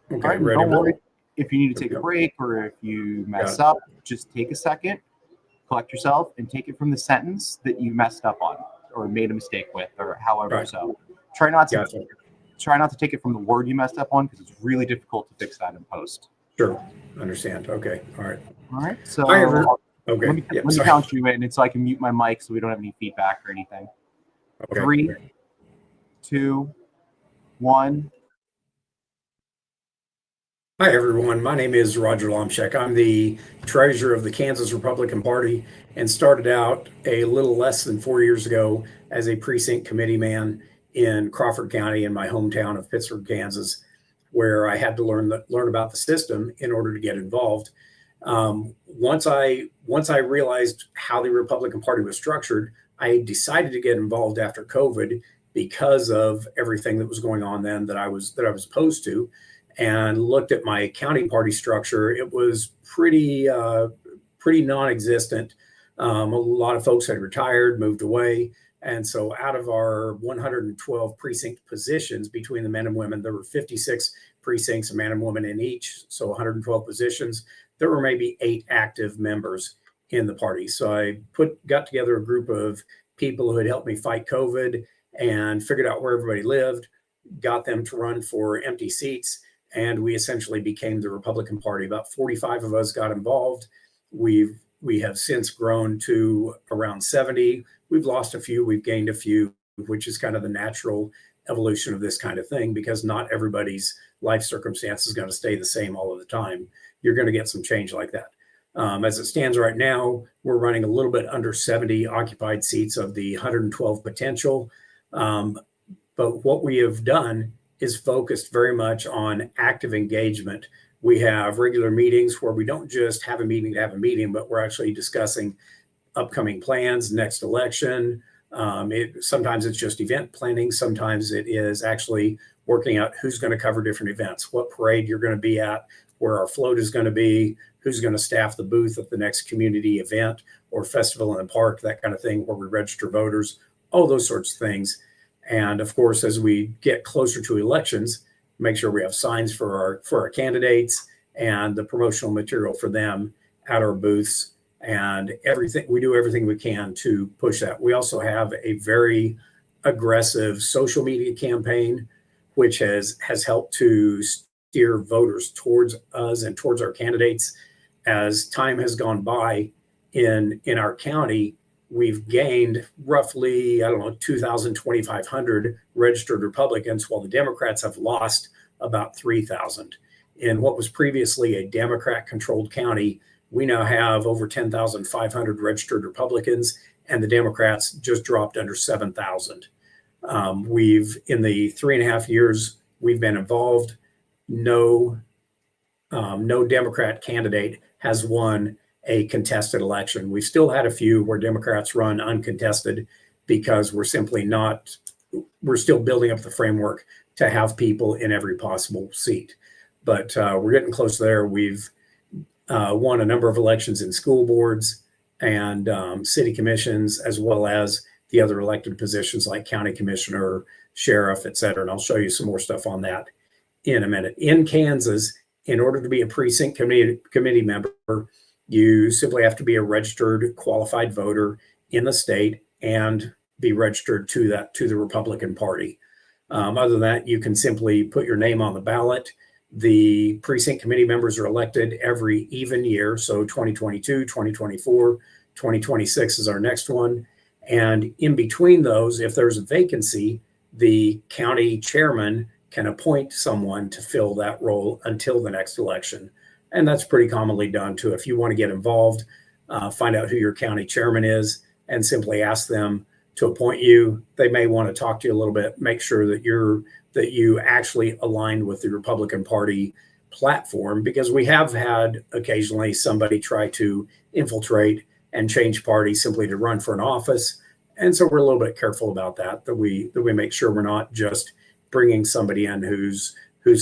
Okay, All right, ready. don't worry if you need to take a break or if you mess up, just take a second, collect yourself, and take it from the sentence that you messed up on or made a mistake with, or however. Right. So try not to Gotcha. take it from the word you messed up on, because it's really difficult to fix that in post. Sure. Understand. Okay. All right. All right. So Hi, everyone. Okay. let me count you in, and so I can mute my mic so we don't have any feedback or anything. Okay. 3, 2, 1. Hi, everyone. My name is Roger Lomsher. I'm the treasurer of the Kansas Republican Party and started out a little less than 4 years ago as a precinct committee man in Crawford County in my hometown of Pittsburgh, Kansas, where I had to learn about the system in order to get involved. Once I realized how the Republican Party was structured, I decided to get involved after COVID because of everything that was going on then that I was opposed to, and looked at my county party structure. It was pretty non-existent. A lot of folks had retired, moved away. And so out of our 112 precinct positions between the men and women, there were 56 precincts, a man and woman in each. So 112 positions. There were maybe 8 active members in the party. So I got together a group of people who had helped me fight COVID and figured out where everybody lived, got them to run for empty seats, and we essentially became the Republican Party. About 45 of us got involved. We have since grown to around 70. We've lost a few, we've gained a few, which is kind of the natural evolution of this kind of thing, because not everybody's life circumstance is going to stay the same all of the time. You're going to get some change like that. As it stands right now, we're running a little bit under 70 occupied seats of the 112 potential. But what we have done is focused very much on active engagement. We have regular meetings where we don't just have a meeting to have a meeting, but we're actually discussing upcoming plans, next election. Sometimes it's just event planning. Sometimes it is actually working out who's going to cover different events, what parade you're going to be at, where our float is going to be, who's going to staff the booth at the next community event or festival in the park, that kind of thing, where we register voters, all those sorts of things. And of course, as we get closer to elections, make sure we have signs for our candidates and the promotional material for them at our booths, and everything. We do everything we can to push that. We also have a very aggressive social media campaign, which has helped to steer voters towards us and towards our candidates. As time has gone by in our county, we've gained roughly, 2,000, 2,500 registered Republicans, while the Democrats have lost about 3,000. In what was previously a Democrat-controlled county, we now have over 10,500 registered Republicans, and the Democrats just dropped under 7,000. In the 3.5 years we've been involved, no Democrat candidate has won a contested election. We've still had a few where Democrats run uncontested because we're still building up the framework to have people in every possible seat. But we're getting close there. We've won a number of elections in school boards and city commissions, as well as the other elected positions like county commissioner, sheriff, et cetera. And I'll show you some more stuff on that in a minute. In Kansas, in order to be a precinct committee member, you simply have to be a registered qualified voter in the state and be registered to the Republican Party. Other than that, you can simply put your name on the ballot. The precinct committee members are elected every even year. So 2022, 2024, 2026 is our next one. And in between those, if there's a vacancy, the county chairman can appoint someone to fill that role until the next election. And that's pretty commonly done too. If you want to get involved, find out who your county chairman is and simply ask them to appoint you. They may want to talk to you a little bit, make sure that you actually align with the Republican Party platform, because we have had occasionally somebody try to infiltrate and change parties simply to run for an office. And so we're a little bit careful about that we make sure we're not just bringing somebody in who's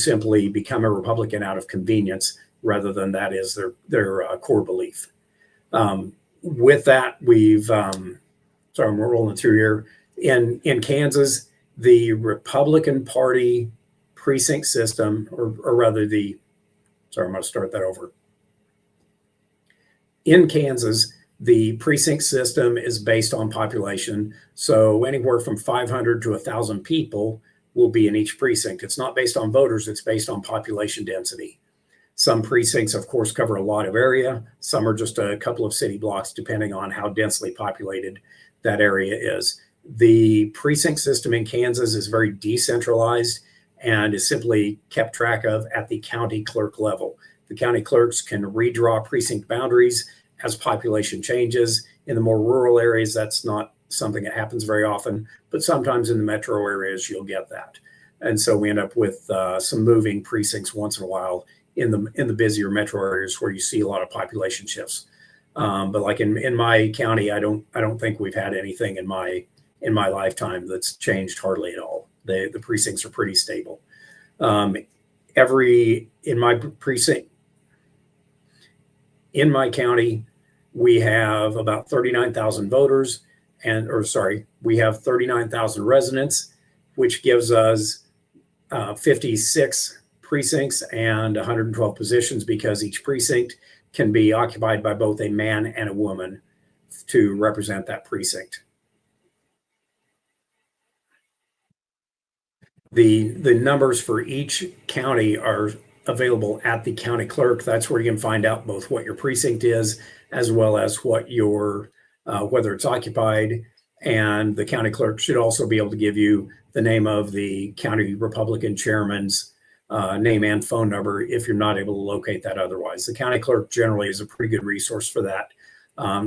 simply become a Republican out of convenience, rather than that is their core belief. With that, sorry, I'm rolling through here. In Kansas, the Republican Party precinct system, or rather sorry, I'm going to start that over. In Kansas, the precinct system is based on population. So anywhere from 500 to 1,000 people will be in each precinct. It's not based on voters, it's based on population density. Some precincts, of course, cover a lot of area. Some are just a couple of city blocks, depending on how densely populated that area is. The precinct system in Kansas is very decentralized and is simply kept track of at the county clerk level. The county clerks can redraw precinct boundaries as population changes. In the more rural areas, that's not something that happens very often, but sometimes in the metro areas, you'll get that. And so we end up with some moving precincts once in a while in the busier metro areas where you see a lot of population shifts. But like in my county, I don't think we've had anything in my lifetime that's changed hardly at all. The precincts are pretty stable. In my precinct, in my county, we have about 39,000 voters, we have 39,000 residents, which gives us 56 precincts and 112 positions, because each precinct can be occupied by both a man and a woman to represent that precinct. The numbers for each county are available at the county clerk. That's where you can find out both what your precinct is, as well as what your whether it's occupied. And the county clerk should also be able to give you the name of the county Republican chairman's name and phone number if you're not able to locate that otherwise. The county clerk generally is a pretty good resource for that.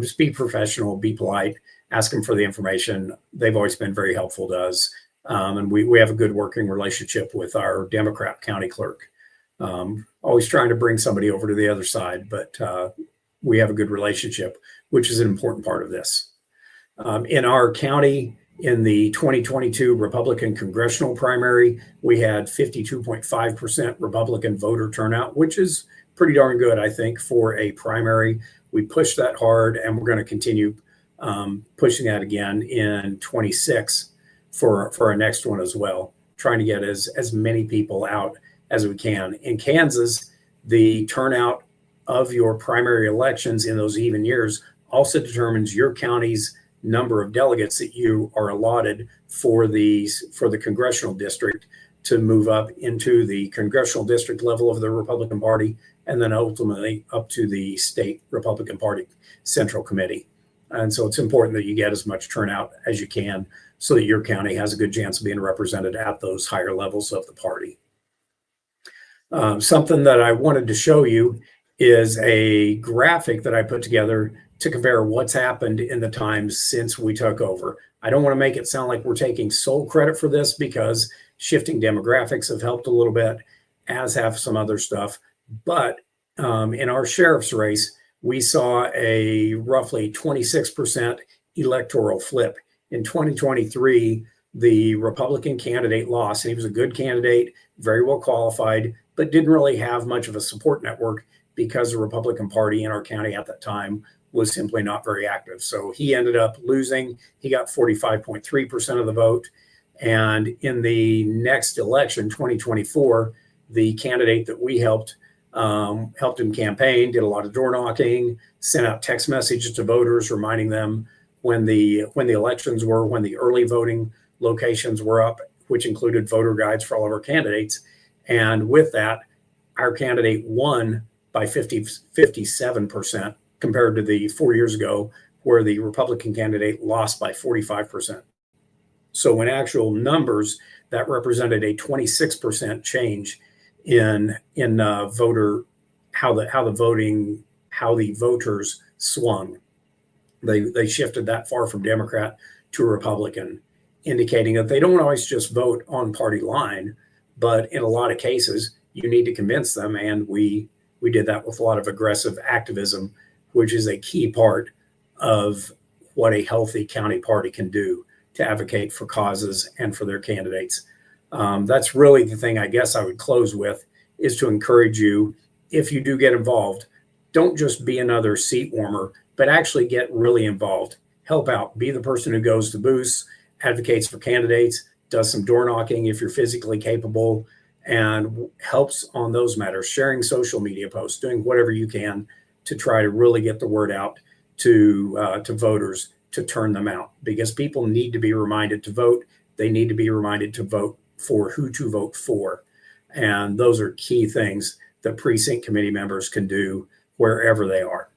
Just be professional, be polite, ask them for the information. They've always been very helpful to us. And we have a good working relationship with our Democrat county clerk. Always trying to bring somebody over to the other side, but we have a good relationship, which is an important part of this. In our county, in the 2022 Republican congressional primary, we had 52.5% Republican voter turnout, which is pretty darn good, I think, for a primary. We pushed that hard, and we're going to continue pushing that again in 26 for our next one as well, trying to get as many people out as we can. In Kansas, the turnout of your primary elections in those even years also determines your county's number of delegates that you are allotted for the congressional district to move up into the congressional district level of the Republican Party, and then ultimately up to the state Republican Party Central Committee. And so it's important that you get as much turnout as you can so that your county has a good chance of being represented at those higher levels of the party. Something that I wanted to show you is a graphic that I put together to compare what's happened in the times since we took over. I don't want to make it sound like we're taking sole credit for this, because shifting demographics have helped a little bit, as have some other stuff. But in our sheriff's race, we saw a roughly 26% electoral flip. In 2023, the Republican candidate lost, and he was a good candidate, very well qualified, but didn't really have much of a support network because the Republican Party in our county at that time was simply not very active. So he ended up losing. He got 45.3% of the vote. And in the next election, 2024, the candidate that we helped him campaign, did a lot of door knocking, sent out text messages to voters reminding them when the elections were, when the early voting locations were up, which included voter guides for all of our candidates. And with that, our candidate won by 57% compared to the 4 years ago, where the Republican candidate lost by 45%. So in actual numbers, that represented a 26% change in voter, how the voters swung. They shifted that far from Democrat to Republican, indicating that they don't always just vote on party line, but in a lot of cases, you need to convince them. And we did that with a lot of aggressive activism, which is a key part of what a healthy county party can do to advocate for causes and for their candidates. That's really the thing I guess I would close with, is to encourage you, if you do get involved, don't just be another seat warmer, but actually get really involved. Help out. Be the person who goes to booths, advocates for candidates, does some door knocking if you're physically capable, and helps on those matters, sharing social media posts, doing whatever you can to try to really get the word out to voters to turn them out, because people need to be reminded to vote. They need to be reminded to vote for who to vote for. And those are key things that precinct committee members can do wherever they are.